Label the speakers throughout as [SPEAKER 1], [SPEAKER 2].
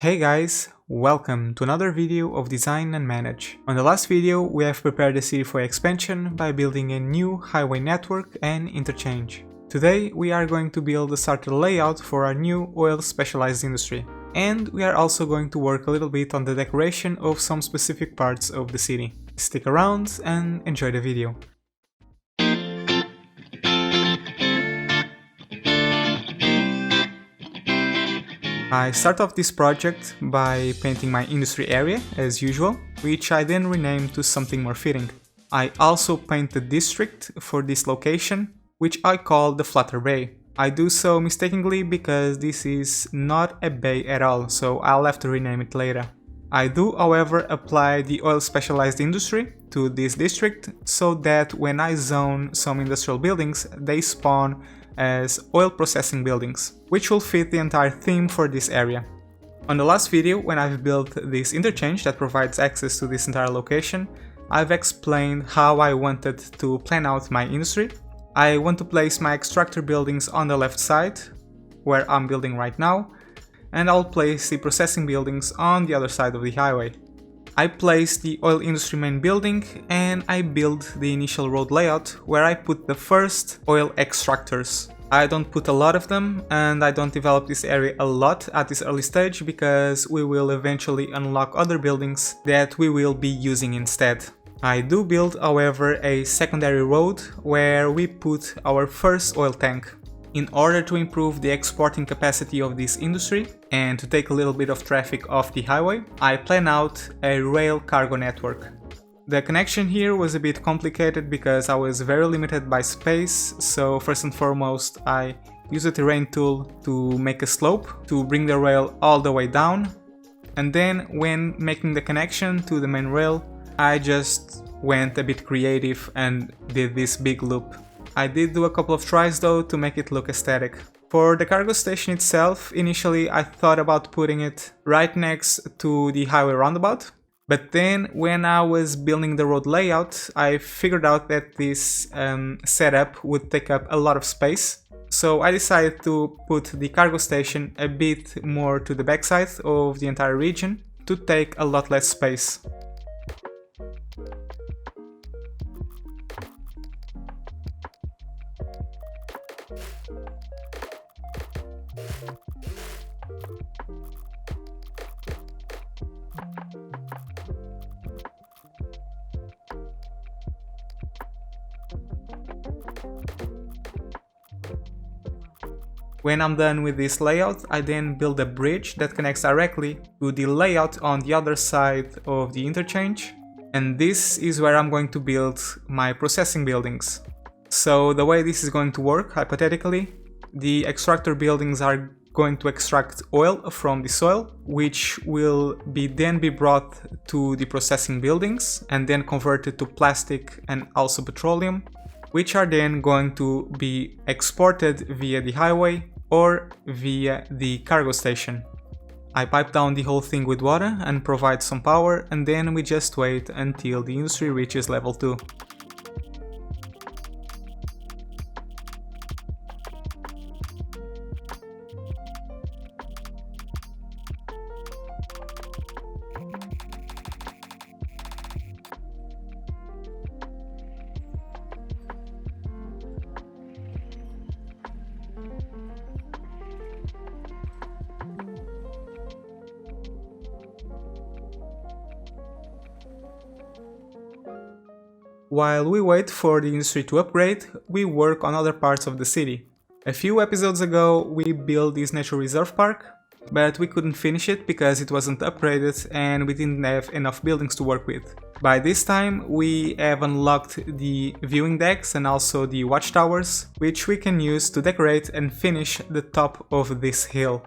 [SPEAKER 1] Hey guys, welcome to another video of Design and Manage. On the last video we have prepared the city for expansion by building a new highway network and interchange. Today we are going to build the starter layout for our new oil specialized industry. And we are also going to work a little bit on the decoration of some specific parts of the city. Stick around and enjoy the video. I start off this project by painting my industry area, as usual, which I then rename to something more fitting. I also paint the district for this location, which I call the Flutter Bay. I do so mistakenly because this is not a bay at all, so I'll have to rename it later. I do, however, apply the oil specialized industry to this district so that when I zone some industrial buildings, they spawn as oil processing buildings, which will fit the entire theme for this area. On the last video, when I've built this interchange that provides access to this entire location, I've explained how I wanted to plan out my industry. I want to place my extractor buildings on the left side, where I'm building right now, and I'll place the processing buildings on the other side of the highway. I place the oil industry main building and I build the initial road layout where I put the first oil extractors. I don't put a lot of them and I don't develop this area a lot at this early stage because we will eventually unlock other buildings that we will be using instead. I do build, however, a secondary road where we put our first oil tank. In order to improve the exporting capacity of this industry and to take a little bit of traffic off the highway, I plan out a rail cargo network. The connection here was a bit complicated because I was very limited by space, so first and foremost I used a terrain tool to make a slope to bring the rail all the way down, and then when making the connection to the main rail I just went a bit creative and did this big loop. I did do a couple of tries though to make it look aesthetic. For the cargo station itself, initially I thought about putting it right next to the highway roundabout, but then when I was building the road layout, I figured out that this setup would take up a lot of space. So I decided to put the cargo station a bit more to the backside of the entire region to take a lot less space. When I'm done with this layout, I then build a bridge that connects directly to the layout on the other side of the interchange, and this is where I'm going to build my processing buildings. So the way this is going to work, hypothetically, the extractor buildings are going to extract oil from the soil, which will then be brought to the processing buildings and then converted to plastic and also petroleum, which are then going to be exported via the highway or via the cargo station. I pipe down the whole thing with water and provide some power, and then we just wait until the industry reaches level 2. While we wait for the industry to upgrade, we work on other parts of the city. A few episodes ago we built this natural reserve park, but we couldn't finish it because it wasn't upgraded and we didn't have enough buildings to work with. By this time we have unlocked the viewing decks and also the watchtowers, which we can use to decorate and finish the top of this hill.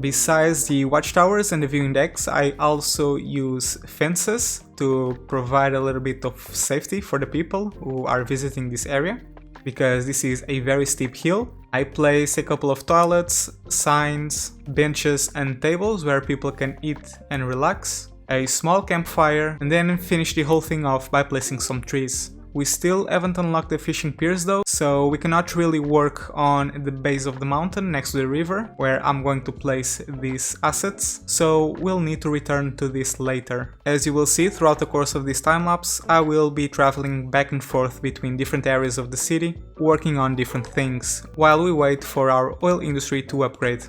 [SPEAKER 1] Besides the watchtowers and the viewing decks, I also use fences to provide a little bit of safety for the people who are visiting this area, because this is a very steep hill. I place a couple of toilets, signs, benches and tables where people can eat and relax, a small campfire, and then finish the whole thing off by placing some trees. We still haven't unlocked the fishing piers though, so we cannot really work on the base of the mountain next to the river, where I'm going to place these assets, so we'll need to return to this later. As you will see throughout the course of this time-lapse, I will be traveling back and forth between different areas of the city, working on different things, while we wait for our oil industry to upgrade.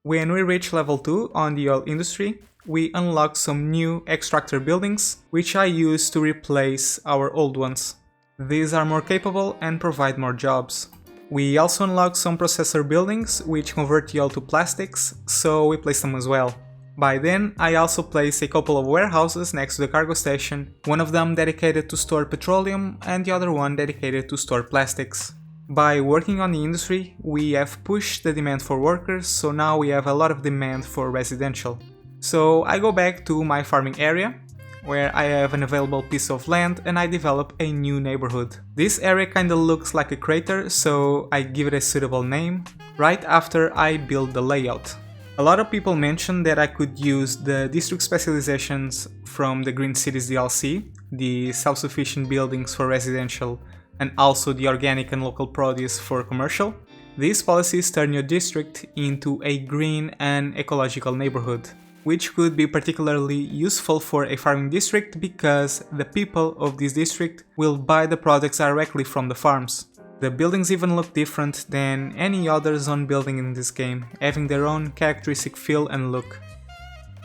[SPEAKER 1] When we reach level 2 on the oil industry, we unlock some new extractor buildings, which I use to replace our old ones. These are more capable and provide more jobs. We also unlock some processor buildings, which convert the oil to plastics, so we place them as well. By then, I also place a couple of warehouses next to the cargo station, one of them dedicated to store petroleum and the other one dedicated to store plastics. By working on the industry, we have pushed the demand for workers, so now we have a lot of demand for residential. So I go back to my farming area, where I have an available piece of land and I develop a new neighborhood. This area kinda looks like a crater, so I give it a suitable name, right after I build the layout. A lot of people mention that I could use the district specializations from the Green Cities DLC, the self-sufficient buildings for residential, and also the organic and local produce for commercial. These policies turn your district into a green and ecological neighborhood, which could be particularly useful for a farming district because the people of this district will buy the products directly from the farms. The buildings even look different than any other zone building in this game, having their own characteristic feel and look.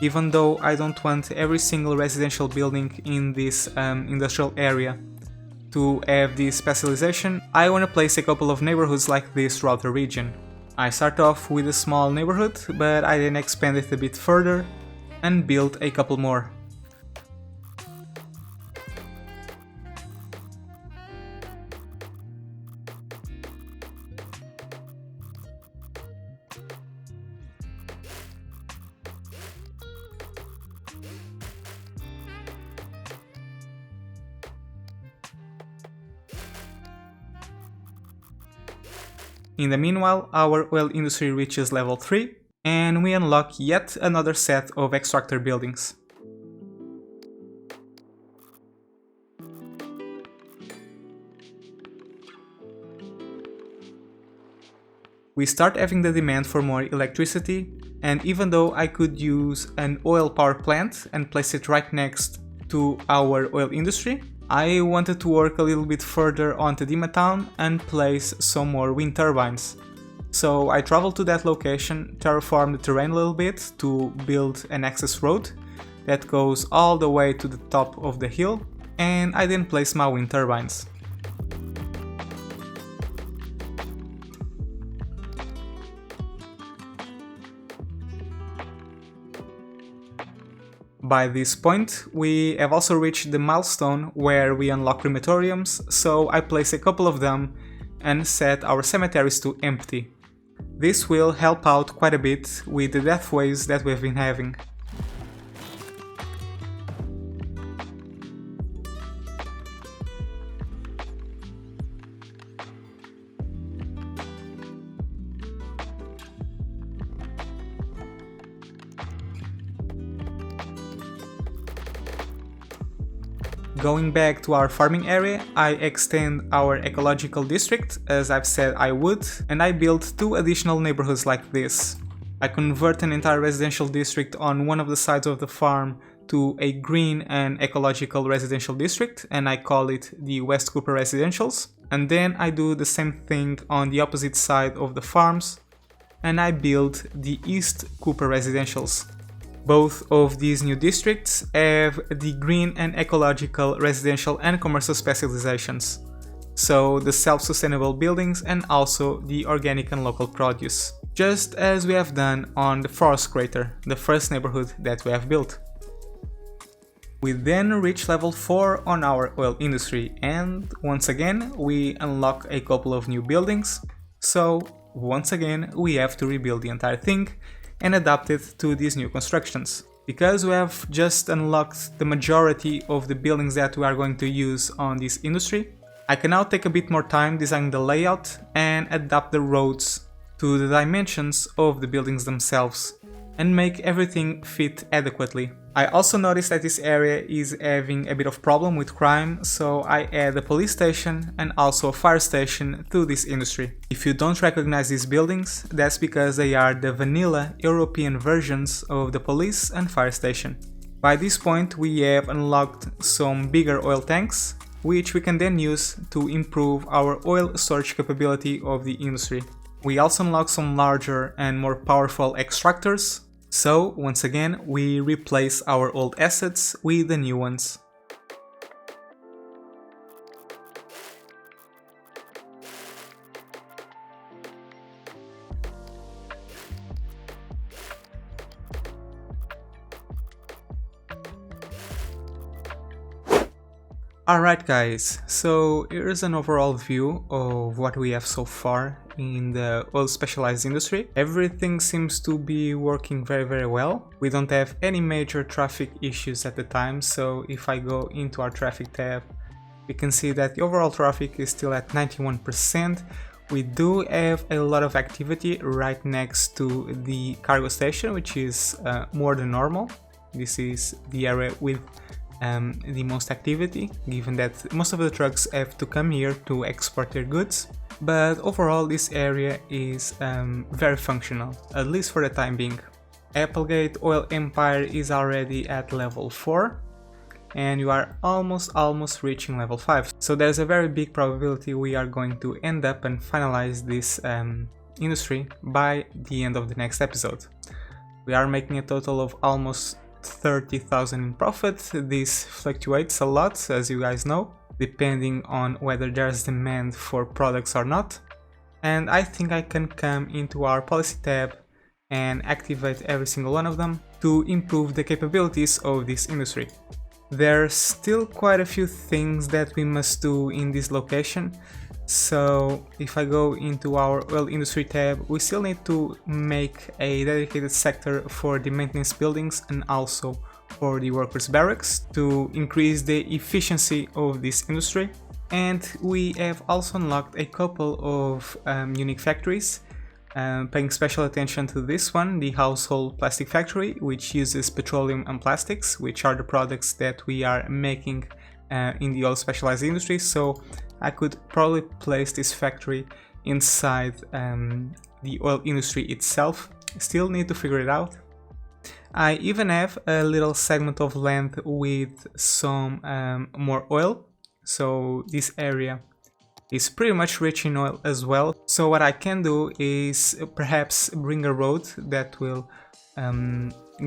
[SPEAKER 1] Even though I don't want every single residential building in this industrial area to have this specialization, I want to place a couple of neighborhoods like this throughout the region. I start off with a small neighborhood, but I then expand it a bit further and build a couple more. In the meanwhile, our oil industry reaches level 3, and we unlock yet another set of extractor buildings. We start having the demand for more electricity, and even though I could use an oil power plant and place it right next to our oil industry, I wanted to work a little bit further on Tadima town and place some more wind turbines. So I traveled to that location, terraformed the terrain a little bit to build an access road that goes all the way to the top of the hill, and I then placed my wind turbines. By this point, we have also reached the milestone where we unlock crematoriums, so I place a couple of them and set our cemeteries to empty. This will help out quite a bit with the death waves that we've been having. Going back to our farming area, I extend our ecological district as I've said I would, and I built 2 additional neighborhoods like this. I convert an entire residential district on one of the sides of the farm to a green and ecological residential district, and I call it the West Cooper Residentials. And then I do the same thing on the opposite side of the farms, and I build the East Cooper Residentials. Both of these new districts have the green and ecological residential and commercial specializations, so the self-sustainable buildings and also the organic and local produce, just as we have done on the Forest Crater, the first neighborhood that we have built. We then reach level 4 on our oil industry, and once again we unlock a couple of new buildings, so once again we have to rebuild the entire thing and adapt it to these new constructions. Because we have just unlocked the majority of the buildings that we are going to use on this industry, I can now take a bit more time designing the layout and adapt the roads to the dimensions of the buildings themselves and make everything fit adequately. I also noticed that this area is having a bit of problem with crime, so I add a police station and also a fire station to this industry. If you don't recognize these buildings, that's because they are the vanilla European versions of the police and fire station. By this point we have unlocked some bigger oil tanks, which we can then use to improve our oil storage capability of the industry. We also unlock some larger and more powerful extractors, so once again we replace our old assets with the new ones. Alright guys, so here's an overall view of what we have so far in the oil specialized industry. Everything seems to be working very well. We don't have any major traffic issues at the time, so if I go into our traffic tab, we can see that the overall traffic is still at 91%. We do have a lot of activity right next to the cargo station, which is more than normal. This is the area with the most activity, given that most of the trucks have to come here to export their goods. But overall this area is very functional, at least for the time being. Applegate Oil Empire is already at level 4 and you are almost reaching level 5. So there's a very big probability we are going to end up and finalize this industry by the end of the next episode. We are making a total of almost 30,000 in profit. This fluctuates a lot, as you guys know, depending on whether there's demand for products or not. And I think I can come into our policy tab and activate every single one of them to improve the capabilities of this industry. There's still quite a few things that we must do in this location. So if I go into our oil industry tab, we still need to make a dedicated sector for the maintenance buildings and also for the workers barracks to increase the efficiency of this industry. And we have also unlocked a couple of unique factories, paying special attention to this one, the household plastic factory, which uses petroleum and plastics, which are the products that we are making in the oil specialized industry. So I could probably place this factory inside the oil industry itself. Still need to figure it out. I even have a little segment of land with some more oil, so this area is pretty much rich in oil as well. So what I can do is perhaps bring a road that will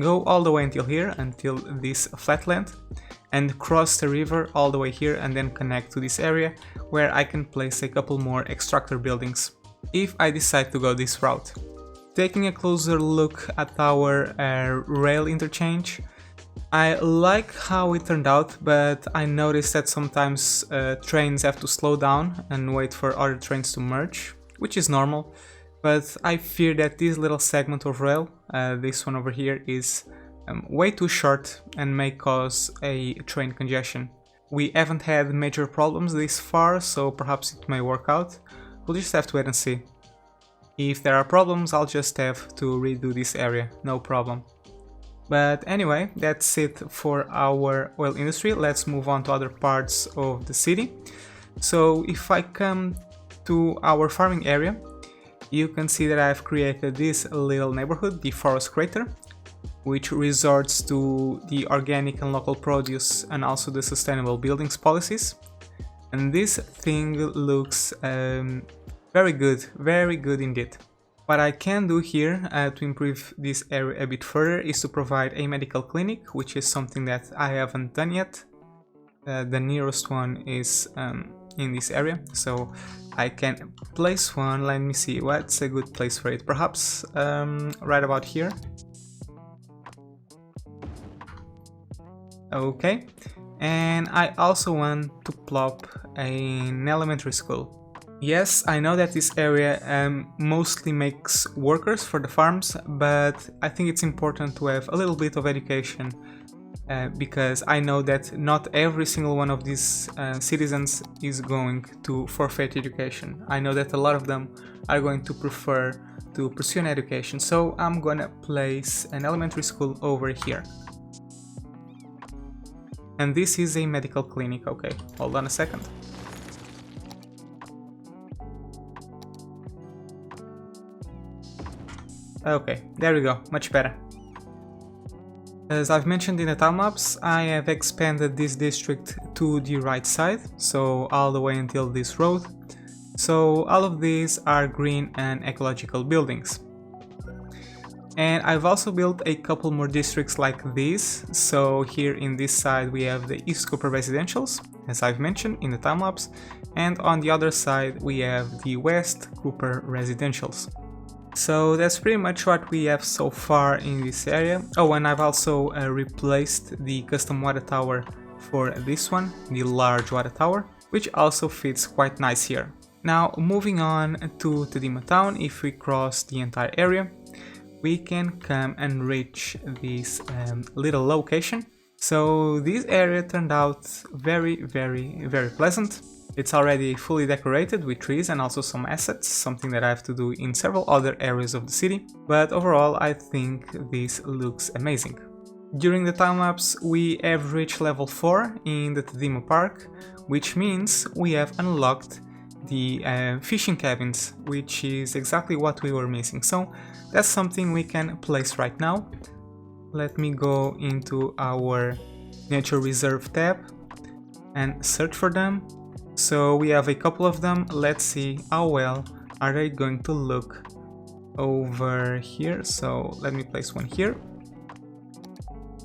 [SPEAKER 1] go all the way until here, until this flatland, and cross the river all the way here and then connect to this area where I can place a couple more extractor buildings if I decide to go this route. Taking a closer look at our rail interchange, I like how it turned out, but I noticed that sometimes trains have to slow down and wait for other trains to merge, which is normal, but I fear that this little segment of rail, this one over here, is way too short and may cause a train congestion. We haven't had major problems this far, so perhaps it may work out. We'll just have to wait and see. If there are problems, I'll just have to redo this area, no problem. But anyway, that's it for our oil industry. Let's move on to other parts of the city. So if I come to our farming area, you can see that I've created this little neighborhood, the Forest Crater, which resorts to the organic and local produce and also the sustainable buildings policies. And this thing looks very good indeed. What I can do here to improve this area a bit further is to provide a medical clinic, which is something that I haven't done yet. The nearest one is in this area, so I can place one. Let me see, what's a good place for it? Perhaps right about here. Okay, and I also want to plop an elementary school. Yes, I know that this area mostly makes workers for the farms, but I think it's important to have a little bit of education because I know that not every single one of these citizens is going to forfeit education. I know that a lot of them are going to prefer to pursue an education, so I'm gonna place an elementary school over here. And this is a medical clinic. Okay, hold on a second. Okay, there we go, much better. As I've mentioned in the time lapse, I have expanded this district to the right side, so all the way until this road. So all of these are green and ecological buildings. And I've also built a couple more districts like these. So here in this side we have the East Cooper residentials, as I've mentioned in the time lapse, and on the other side we have the West Cooper residentials. So that's pretty much what we have so far in this area. Oh, and I've also replaced the custom water tower for this one, the large water tower, which also fits quite nice here. Now moving on to Tadima town, if we cross the entire area, we can come and reach this little location. So this area turned out very pleasant. It's already fully decorated with trees and also some assets, something that I have to do in several other areas of the city, but overall I think this looks amazing. During the time-lapse we have reached level 4 in the Tadima Park, which means we have unlocked the fishing cabins, which is exactly what we were missing, so that's something we can place right now. Let me go into our nature reserve tab and search for them. So we have a couple of them. Let's see how well are they going to look over here. So let me place one here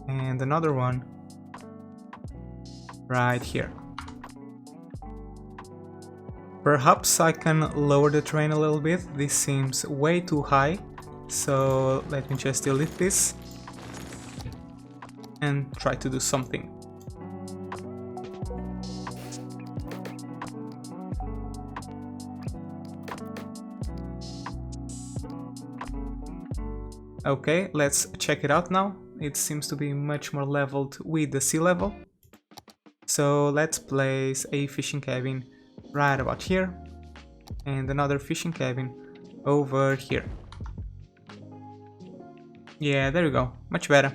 [SPEAKER 1] and another one right here. Perhaps I can lower the terrain a little bit. This seems way too high, so let me just delete this and try to do something. Okay, let's check it out now. It seems to be much more leveled with the sea level. So let's place a fishing cabin right about here and another fishing cabin over here. Yeah, there we go, much better.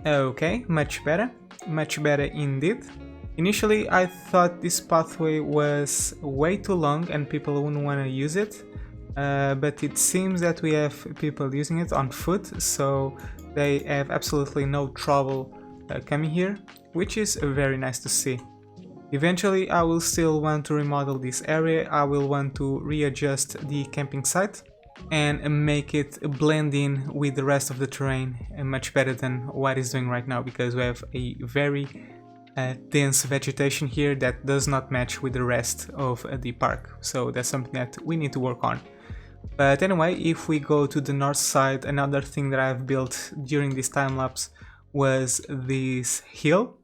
[SPEAKER 1] Okay, much better indeed. Initially I thought this pathway was way too long and people wouldn't want to use it, but it seems that we have people using it on foot, so they have absolutely no trouble coming here, which is very nice to see. Eventually I will still want to remodel this area. I will want to readjust the camping site and make it blend in with the rest of the terrain much better than what it's doing right now, because we have a very dense vegetation here that does not match with the rest of the park, so that's something that we need to work on. But anyway, if we go to the north side, another thing that I've built during this time lapse was this hill,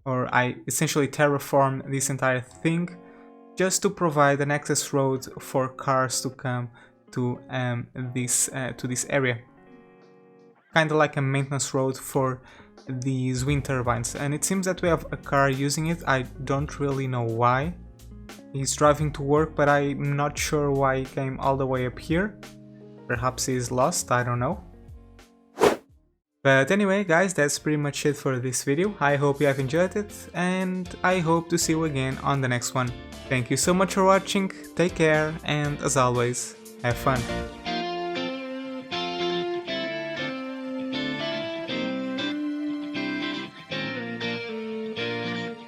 [SPEAKER 1] or I essentially terraformed this entire thing just to provide an access road for cars to come to this area, kind of like a maintenance road for these wind turbines, and it seems that we have a car using it. I don't really know why. He's driving to work, but I'm not sure why he came all the way up here. Perhaps he's lost, I don't know. But anyway guys, that's pretty much it for this video. I hope you have enjoyed it, and I hope to see you again on the next one. Thank you so much for watching, take care, and as always, have fun.